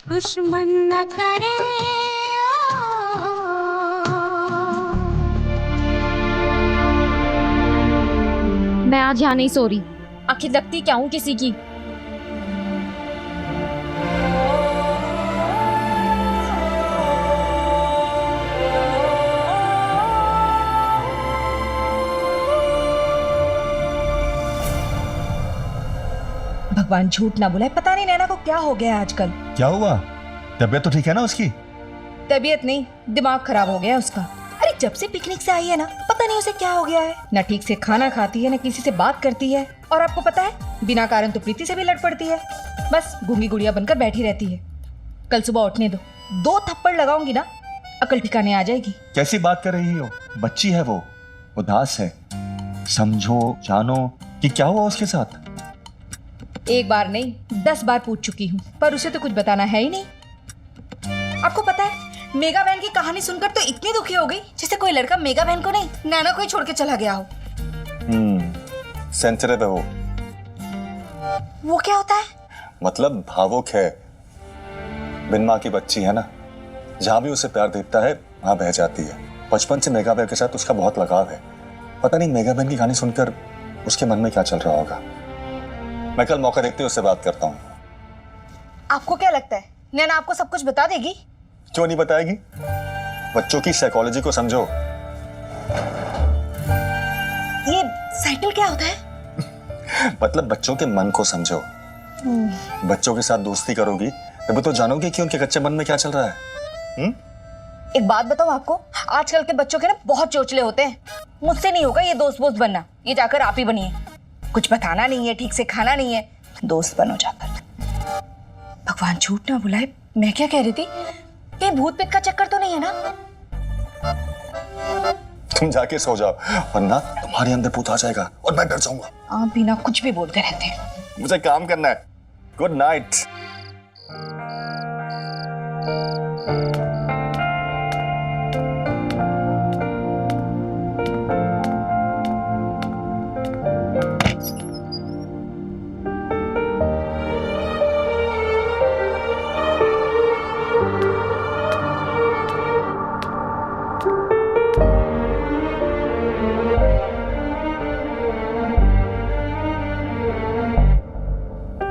दुश्मन न करे। मैं आज यहाँ नहीं सो रही। आखिर लगती क्या हूँ किसी की? भगवान झूठ ना बुलाए, पता नहीं नैना को क्या हो गया है आजकल। क्या हुआ? तबीयत तो ठीक है ना उसकी? तबीयत नहीं, दिमाग खराब हो गया है उसका। अरे जब से पिकनिक से आई है ना, पता नहीं उसे क्या हो गया है। ना ठीक से खाना खाती है, ना किसी से बात करती है। और आपको पता है, बिना कारण तो प्रीति से भी लड़ पड़ती है। बस गूंगी गुड़िया बनकर बैठी रहती है। कल सुबह उठने दो, 2 थप्पड़ लगाऊंगी ना, अकल ठिकाने आ जाएगी। कैसी बात कर रही हो? बच्ची है वो, उदास है। समझो, जानो कि क्या हुआ उसके साथ। एक बार नहीं 10 बार पूछ चुकी हूँ, पर उसे तो कुछ बताना है ही नहीं। आपको पता है, मेगा बहन की कहानी सुनकर तो इतनी दुखी हो गई जैसे कोई लड़का मेगा बहन को नहीं, नैना को ही छोड़ के चला गया हो। सेंसिटिव है वो क्या होता है? मतलब भावुक है। बिन माँ की बच्ची है ना, जहाँ भी उसे प्यार दिखता है वहां बह जाती है। बचपन से मेगा बहन के साथ उसका बहुत लगाव है। पता नहीं मेगा बहन की कहानी सुनकर उसके मन में क्या चल रहा होगा। मैं कल मौका देखते उससे बात करता हूँ। आपको क्या लगता है नैना आपको सब कुछ बता देगी? क्यों नहीं बताएगी? बच्चों की साइकोलॉजी को समझो। ये साइकिल क्या होता है? मतलब बच्चों के मन को समझो। बच्चों के साथ दोस्ती करोगी तभी तो जानोगे कि उनके कच्चे मन में क्या चल रहा है। एक बात बताओ आपको, आजकल के बच्चों के ना बहुत चोचले होते हैं। मुझसे नहीं होगा ये दोस्त वोस्त बनना, ये जाकर आप ही बनिए। कुछ बताना नहीं है, ठीक से खाना नहीं है, दोस्त बनो जाकर। भगवान झूठ ना बुलाए, मैं क्या कह रही थी, कहीं भूत पेट का चक्कर तो नहीं है ना? तुम जाके सो जाओ, वरना तुम्हारे अंदर भूत आ जाएगा और मैं डर जाऊंगा। आप बिना कुछ भी बोलते रहते हैं। मुझे काम करना है। Good night.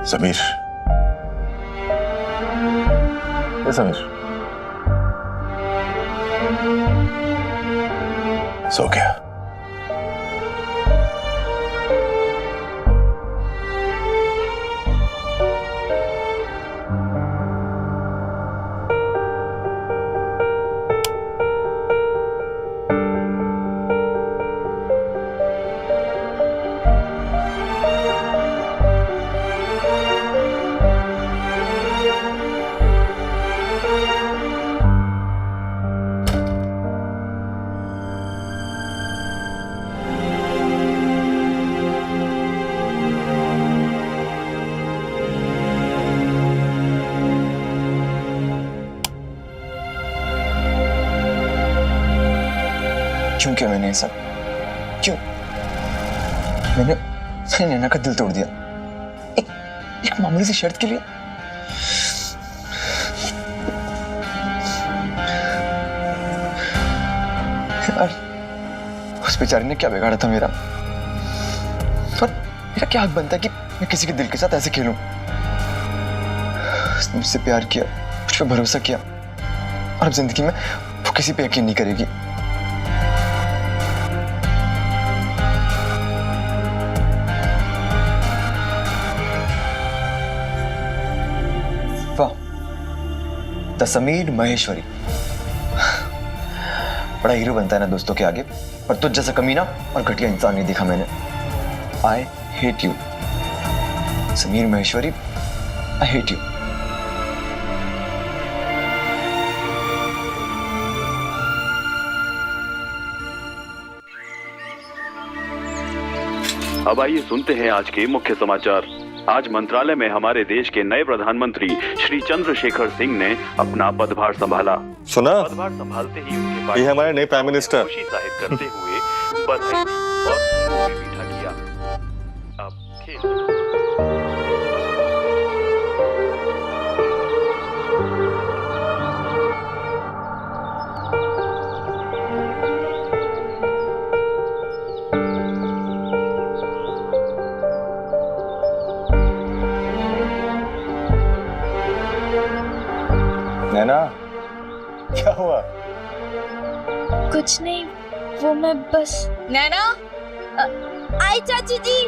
समीर, ये समीर, सो गया? क्यों किया मैंने ये सब? क्यों? मैंने नैना का दिल तोड़ दिया एक मामूली सी शर्त के लिए। यार, उस बेचारी ने क्या बिगाड़ा था मेरा? और मेरा क्या हक बनता है कि मैं किसी के दिल के साथ ऐसे खेलूं? उसने मुझसे प्यार किया, मुझ पर भरोसा किया, और अब जिंदगी में वो किसी पे यकीन नहीं करेगी। द समीर महेश्वरी बड़ा हीरो बनता है ना दोस्तों के आगे, पर तुझ जैसा कमीना और घटिया इंसान नहीं देखा मैंने। I hate you Sameer Maheshwari, I hate you. अब आइए सुनते हैं आज के मुख्य समाचार। आज मंत्रालय में हमारे देश के नए प्रधानमंत्री श्री चंद्रशेखर सिंह ने अपना पदभार संभाला। सुना? पदभार संभालते ही उनके ये हमारे नए प्राइम मिनिस्टर। खुशी जाहिर करते हुए बधाई दी और उन्हें मीठा किया। अब खेल नैना, क्या हुआ? कुछ नहीं, वो मैं बस। नैना, आई चाची जी।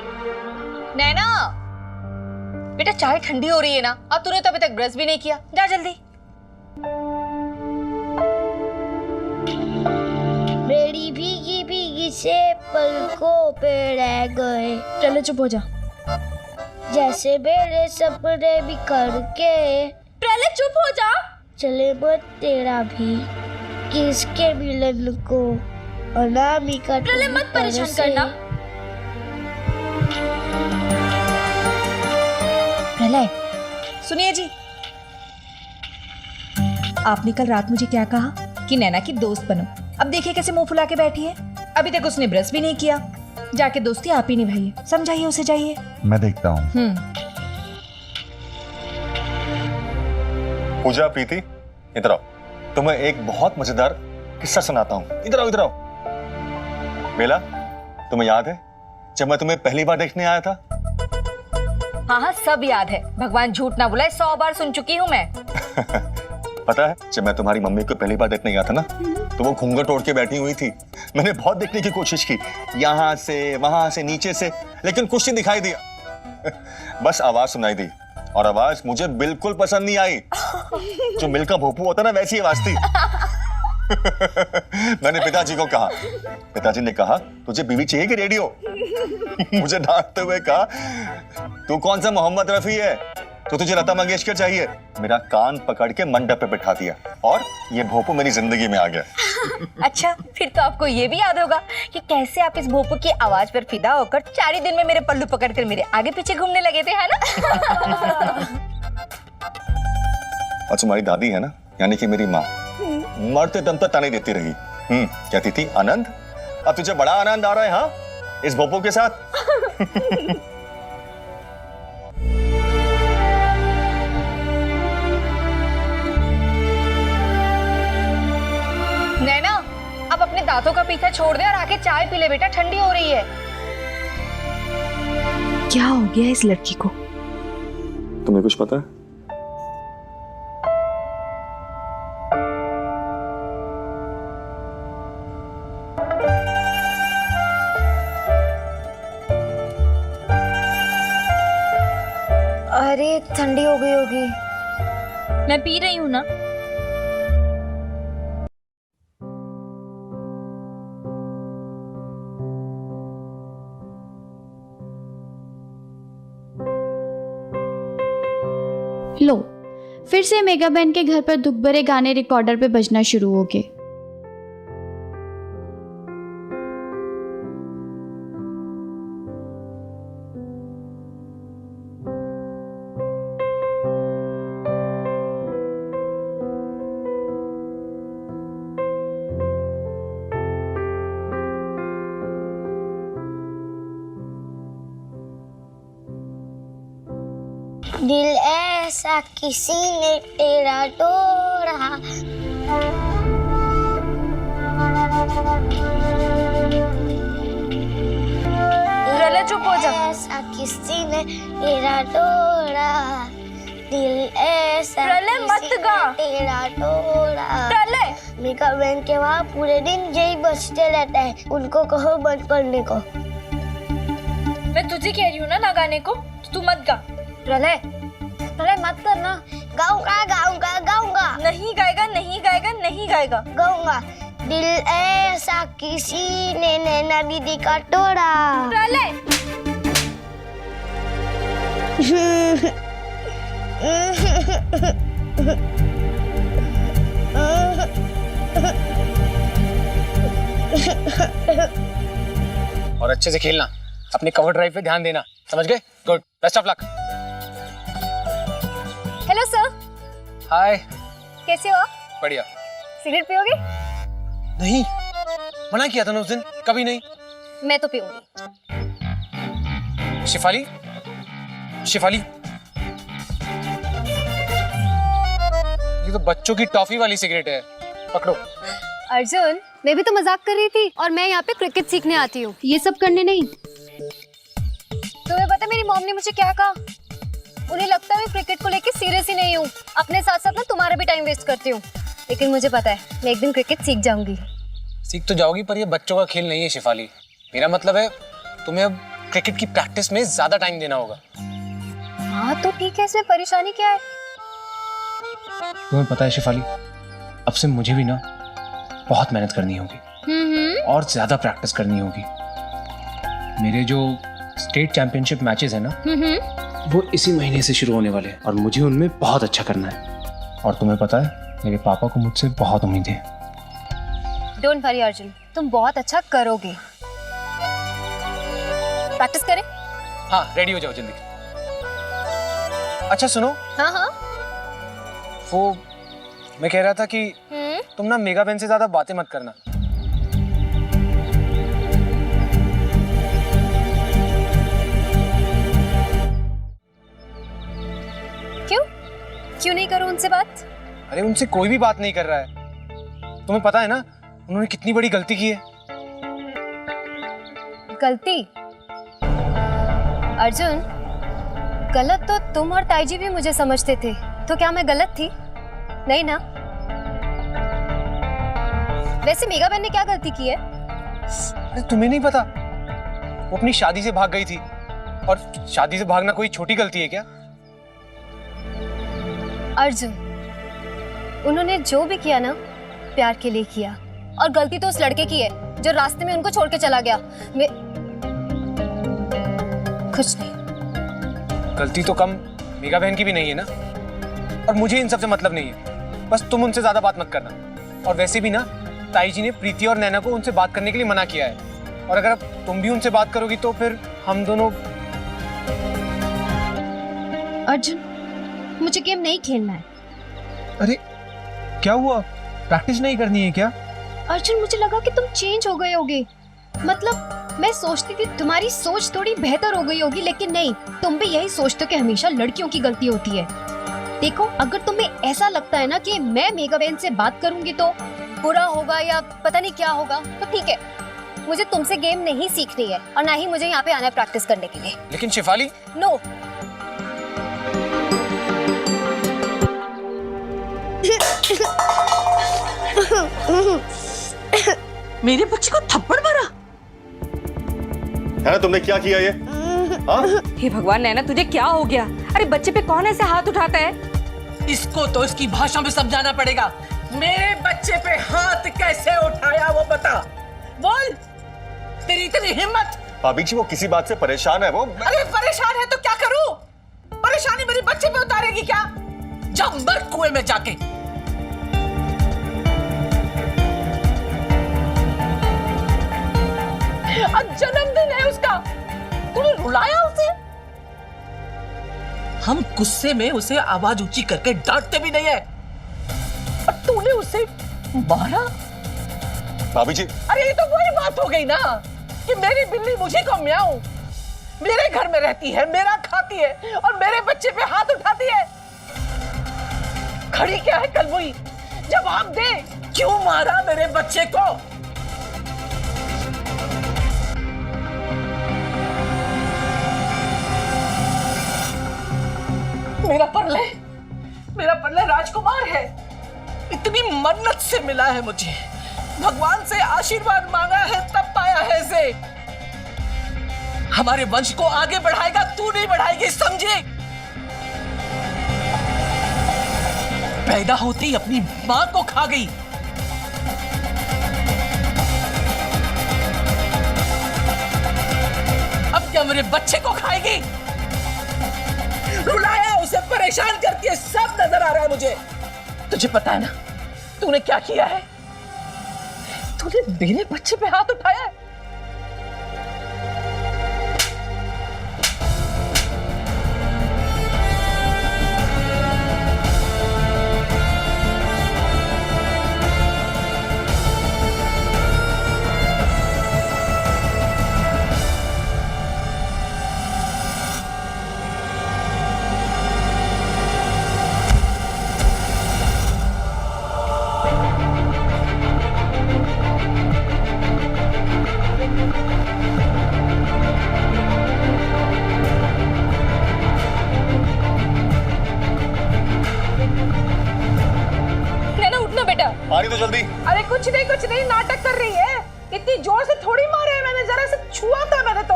नैना, बेटा चाय ठंडी हो रही है ना, अब तूने तो अभी तक ब्रश भी नहीं किया, जा जल्दी। मेरी भीगी भीगी से पलकों पे रह गए, चलो चुप हो जा। जैसे मेरे सपने बिखर के। पहले चुप हो जा। चले मत तेरा भी किसके मिलन को, अनामिका पहले मत परेशान करना। प्रलय, सुनिए जी, आपने कल रात मुझे क्या कहा कि नैना की दोस्त बनो। अब देखिए कैसे मुंह फुला के बैठी है, अभी तक उसने ब्रश भी नहीं किया। जाके दोस्ती आप ही निभाइए, समझाइए उसे, जाइए। मैं देखता हूँ। पूजा, प्रीति, इधर आओ। तुम्हें एक बहुत मजेदार किस्सा सुनाता हूँ। इधर आओ, इधर आओ। बेला, तुम्हें याद है जब मैं तुम्हें पहली बार देखने आया था? हाँ हाँ, सब याद है, भगवान झूठ ना बुलाए, 100 बार सुन चुकी हूँ मैं। पता है, जब मैं तुम्हारी मम्मी को पहली बार देखने गया था ना, तो वो घूंघट ओढ़ के बैठी हुई थी। मैंने बहुत देखने की कोशिश की, यहाँ से वहां से नीचे से, लेकिन कुछ नहीं दिखाई दिया। बस आवाज सुनाई दी, और आवाज मुझे बिल्कुल पसंद नहीं आई। जो मिल का भोपू होता ना, वैसी आवाज थी। मैंने पिताजी को कहा, पिताजी ने कहा तुझे बीवी चाहिए कि रेडियो? मुझे डांटते हुए कहा तू कौन सा मोहम्मद रफी है, तो तुझे लता मंगेशकर चाहिए। मेरा कान पकड़ के मंडप पे बिठा दिया, और ये भोपू मेरी जिंदगी में आ गया। अच्छा, फिर तो आपको ये भी याद होगा कि कैसे आप इस भोपू की आवाज पर फिदा होकर 4 ही दिन में मेरे पल्लू पकड़कर मेरे आगे पीछे घूमने लगे थे, है ना? और तुम्हारी दादी है ना, यानी कि मेरी माँ, मरते दम तक ताने देती रही। कहती थी, आनंद, अब तुझे बड़ा आनंद आ रहा है हाँ इस भोपू के साथ? नैना, अब अपने दांतों का पीछा छोड़ दे और आके चाय पी ले बेटा, ठंडी हो रही है। क्या हो गया इस लड़की को? तुम्हें कुछ पता है? अरे ठंडी हो गई होगी। मैं पी रही हूँ ना। लो, फिर से मेगा बहन के घर पर दुख भरे गाने रिकॉर्डर पे बजना शुरू हो गए। दिल ऐसा किसी ने तेरा तोड़ा, प्रलय चुप हो जा। ऐसा किसी ने तेरा तोड़ा, दिल ऐसा प्रलय मत किसी गा। ने तेरा तोड़ा। प्रलय, मेगा बहन के वहाँ पूरे दिन यही बजते रहता है, उनको कहो बंद करने को। मैं तुझे कह रही हूँ ना गाने को, तो तू मत गा। प्रलय, प्रलय मत करना। गाऊंगा गाऊंगा गाऊंगा नहीं गाएगा, नहीं गाएगा, नहीं गाएगा। गाऊंगा। दिल ऐसा किसी ने नैना दीदी का तोड़ा। प्रलय, और अच्छे से खेलना, अपने कवर ड्राइव पे ध्यान देना, समझ गए? Good, best of luck. Hello sir, hi. कैसे हो? बढ़िया। सिगरेट पियोगे? नहीं, मना किया था ना उस दिन, कभी नहीं। मैं तो पीऊंगी। शिफाली, शिफाली, ये तो बच्चों की टॉफी वाली सिगरेट है, पकड़ो। अर्जुन, मैं भी तो मजाक कर रही थी, और मैं यहाँ पे क्रिकेट सीखने आती हूँ, ये सब करने नहीं। तुम्हें पता मेरी मॉम ने मुझे क्या कहा? उन्हें लगता है मैं क्रिकेट को लेके सीरियस ही नहीं हूँ। अपने साथ साथ ना तुम्हारा भी टाइम वेस्ट करती हूँ, लेकिन मुझे पता है मैं एक दिन क्रिकेट सीख जाऊंगी। सीख तो जाओगी, पर ये बच्चों का खेल नहीं है शिफाली। मेरा मतलब है तुम्हें अब क्रिकेट की प्रैक्टिस में ज्यादा टाइम देना होगा। हाँ तो ठीक है, इसमें परेशानी क्या है? तुम्हें पता है शिफाली, अब से मुझे भी ना बहुत मेहनत करनी होगी और ज्यादा प्रैक्टिस करनी होगी। मेरे जो स्टेट चैंपियनशिप मैचेस है ना, वो इसी महीने से शुरू होने वाले हैं और मुझे उनमें बहुत अच्छा करना है। और तुम्हें पता है मेरे पापा को मुझसे बहुत उम्मीद है। डोंट वरी अर्जुन, तुम बहुत अच्छा करोगे। प्रैक्टिस करें? हाँ, रेडी हो जाओ जल्दी। अच्छा सुनो, हाँ हाँ। वो मैं कह रहा था कि तुम ना मेगा बहन से ज्यादा बातें मत करना। क्यों नहीं करूं उनसे बात? अरे उनसे कोई भी बात नहीं कर रहा है। तुम्हें पता है ना उन्होंने कितनी बड़ी गलती की है। गलती? अर्जुन, गलत तो तुम और ताईजी भी मुझे समझते थे, तो क्या मैं गलत थी? नहीं ना? वैसे मेगा बहन ने क्या गलती की है? अरे तुम्हें नहीं पता, वो अपनी शादी से भाग गई थी। और शादी से भागना कोई छोटी गलती है क्या? अर्जुन, उन्होंने जो भी किया ना प्यार के लिए किया, और गलती तो उस लड़के की है जो रास्ते में उनको छोड़ के चला गया। कुछ नहीं। गलती तो कम मेगा बहन की भी नहीं है ना। और मुझे इन सब से मतलब नहीं है, बस तुम उनसे ज्यादा बात मत करना। और वैसे भी ना ताई जी ने प्रीति और नैना को उनसे बात करने के लिए मना किया है। और अगर अब तुम भी उनसे बात करोगी तो फिर हम दोनों। अर्जुन, मुझे गेम नहीं खेलना है। अरे क्या हुआ, प्रैक्टिस नहीं करनी है क्या? अर्जुन, मुझे लगा कि तुम चेंज हो गए होगे। मतलब मैं सोचती थी तुम्हारी सोच थोड़ी बेहतर हो गई होगी, लेकिन नहीं, तुम भी यही सोचते हो कि हमेशा लड़कियों की गलती होती है। देखो, अगर तुम्हें ऐसा लगता है ना कि मैं मेगा बहन से बात करूंगी तो बुरा होगा या पता नहीं क्या होगा, तो ठीक है, मुझे तुमसे गेम नहीं सीखनी है और ना ही मुझे यहाँ पे आना है प्रैक्टिस करने के लिए। लेकिन शिफाली। नो। मेरे बच्चे को थप्पड़ मारा है ना? तुमने क्या किया ये? हाँ? हे भगवान, नैना तुझे क्या हो गया? अरे बच्चे पे कौन ऐसे हाथ उठाता है? इसको तो इसकी भाषा में समझाना पड़ेगा। मेरे बच्चे पे हाथ कैसे उठाया वो बता, बोल। तेरी इतनी हिम्मत? भाभी जी वो किसी बात से परेशान है वो। अरे परेशान है तो क्या करूं? परेशानी मेरे बच्चे पे उतारेगी क्या? जा मर कुएं में जाके। आज जन्मदिन है उसका, तूने रुलाया उसे? हम गुस्से में उसे आवाज ऊंची करके डांटते भी नहीं है, और तूने उसे मारा। भाभी जी। अरे ये तो वही बात हो गई ना कि मेरी बिल्ली मुझे को म्याऊं, मेरे घर में रहती है, मेरा खाती है और मेरे बच्चे पे हाथ उठाती है। खड़ी क्या है कलबुई, जवाब दे, क्यों मारा मेरे बच्चे को? मेरा पल्ले राजकुमार है, इतनी मन्नत से मिला है मुझे, भगवान से आशीर्वाद मांगा है तब पाया है इसे। हमारे वंश को आगे बढ़ाएगा, तू नहीं बढ़ाएगी, समझे? पैदा होते ही अपनी मां को खा गई, अब क्या मेरे बच्चे को खाएगी? रुलाया उसे, परेशान करती है, सब नजर आ रहा है मुझे। तुझे पता है ना तूने क्या किया है? तूने मेरे बच्चे पे हाथ उठाया है। मारी तो जल्दी। अरे कुछ नहीं नाटक कर रही है। इतनी जोर से थोड़ी मारे है मैंने, जरा से छुआ था मैंने तो।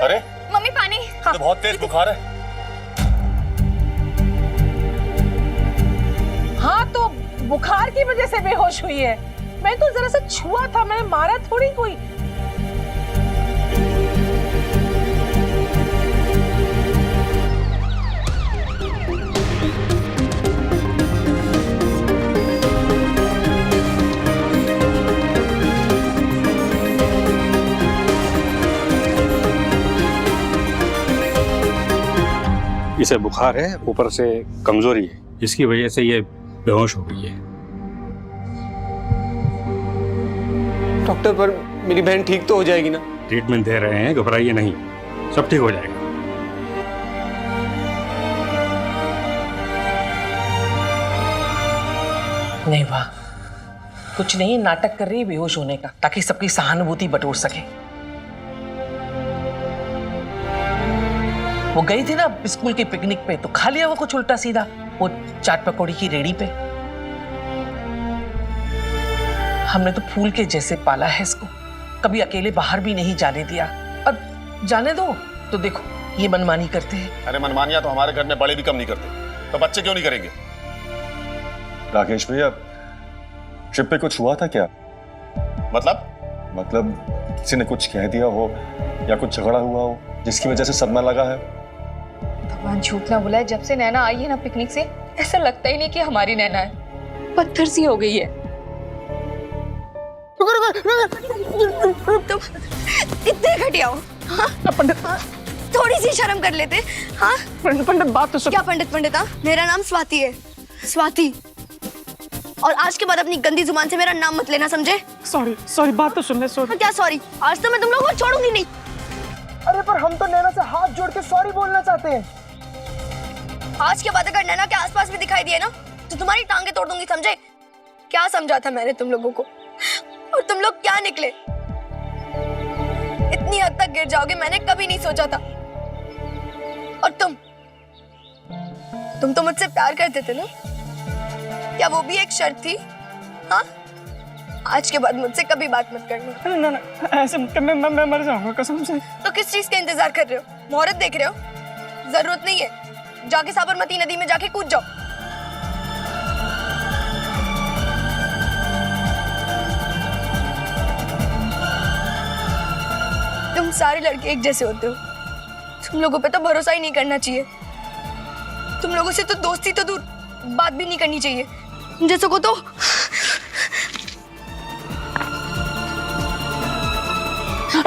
अरे मम्मी पानी। तो बहुत तेज बुखार है। हाँ तो बुखार की वजह से बेहोश हुई है। मैं तो जरा सा छुआ था, मैंने मारा थोड़ी कोई। इसे बुखार है, ऊपर से कमजोरी है, इसकी वजह से ये बेहोश हो गई है। डॉक्टर, पर मेरी बहन ठीक तो हो जाएगी ना? ट्रीटमेंट दे रहे हैं, घबराइए नहीं, सब ठीक हो जाएगा। नहीं वाह, कुछ नहीं, नाटक कर रही है बेहोश होने का, ताकि सबकी सहानुभूति बटोर सके। वो गई थी ना स्कूल की पिकनिक पे, तो खा लिया वो कुछ उल्टा सीधा, वो चाट पकौड़ी की रेडी पे। हमने तो फूल के जैसे पाला है इसको, कभी अकेले बाहर भी नहीं जाने दिया। अब जाने दो तो देखो ये मनमानी करते हैं। अरे मनमानियां तो हमारे घर में बड़े भी कम नहीं करते, तो बच्चे क्यों नहीं करेंगे? राकेश भैया, ट्रिप पे कुछ हुआ था क्या? मतलब किसी ने कुछ कह दिया हो या कुछ झगड़ा हुआ हो जिसकी वजह से सदमा लगा है? भगवान झूठ ना बुलाए, जब से नैना आई है ना पिकनिक से, ऐसा लगता ही नहीं कि हमारी नैना है, पत्थर सी हो गई है। तुम इतने घटिया हो, हाँ? थोड़ी सी शर्म कर लेते, हाँ? पंडित बात तो सुन। क्या पंडित? हाँ, मेरा नाम स्वाति है, स्वाति। और आज के बाद अपनी गंदी जुबान से मेरा नाम मत लेना, समझे? सॉरी, बात तो सुन ले। सॉरी। क्या सॉरी? आज तो मैं तुम लोगों को छोड़ूंगी नहीं। अरे पर हम तो नैना से हाथ जोड़ के सॉरी बोलना चाहते हैं। आज के बाद अगर नैना के आसपास भी दिखाई दिए ना, तो तुम्हारी टांगे तोड़ दूंगी, समझे? क्या समझा था मैंने तुम लोगों को, और तुम लोग क्या निकले? इतनी हद तक गिर जाओगे मैंने कभी नहीं सोचा था। और तुम तो मुझसे प्यार करते थे ना? क्या वो भी एक शर्त थी? हाँ? आज के बाद मुझसे कभी बात मत करना। ना, ऐसे मत करना, मैं मर जाऊंगा कसम से। तो किस चीज का इंतजार कर रहे हो? मुहूर्त देख रहे हो? जरूरत नहीं है, जाके साबरमती नदी में जाके कूद जाओ। तुम सारे लड़के एक जैसे होते हो, तुम लोगों पे तो भरोसा ही नहीं करना चाहिए। तुम लोगों से तो दोस्ती तो दूर, बात भी नहीं करनी चाहिए। जैसे को तो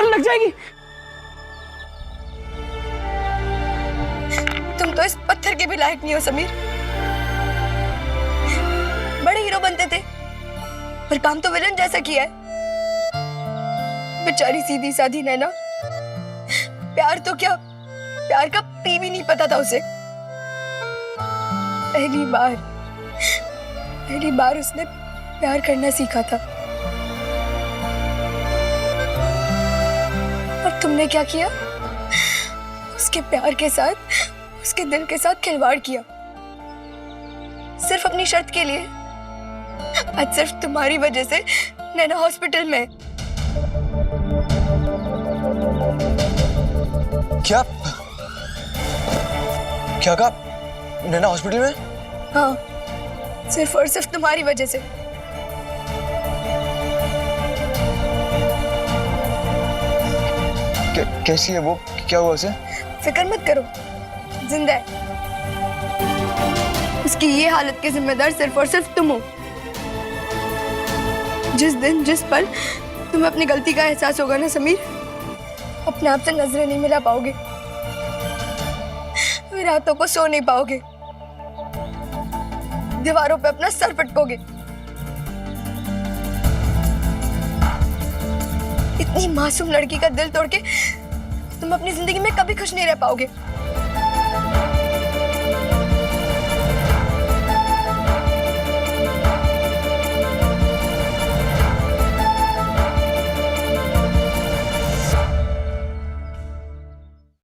लग जाएगी। तुम तो इस पत्थर के भी लायक नहीं हो समीर। बड़े हीरो बनते थे, पर काम तो विलन जैसा किया है। बेचारी सीधी साधी नैना, प्यार तो क्या, प्यार का पी भी नहीं पता था उसे। पहली बार उसने प्यार करना सीखा था। और तुमने क्या किया? उसके प्यार के साथ, उसके दिल के साथ खिलवाड़ किया, सिर्फ अपनी शर्त के लिए। आज सिर्फ तुम्हारी वजह से नैना हॉस्पिटल में। क्या कहा? नैना हॉस्पिटल में? हाँ, सिर्फ और सिर्फ तुम्हारी वजह से। कैसी है वो? क्या हुआ उसे? फिक्र मत करो, जिंदा है। उसकी ये हालत के जिम्मेदार सिर्फ और सिर्फ तुम हो। जिस दिन जिस पल तुम्हें अपनी गलती का एहसास होगा ना समीर, अपने आप से नजरें नहीं मिला पाओगे, रातों को सो नहीं पाओगे, दीवारों पे अपना सर पटकोगे। इतनी मासूम लड़की का दिल तोड़ के तुम अपनी जिंदगी में कभी खुश नहीं रह पाओगे।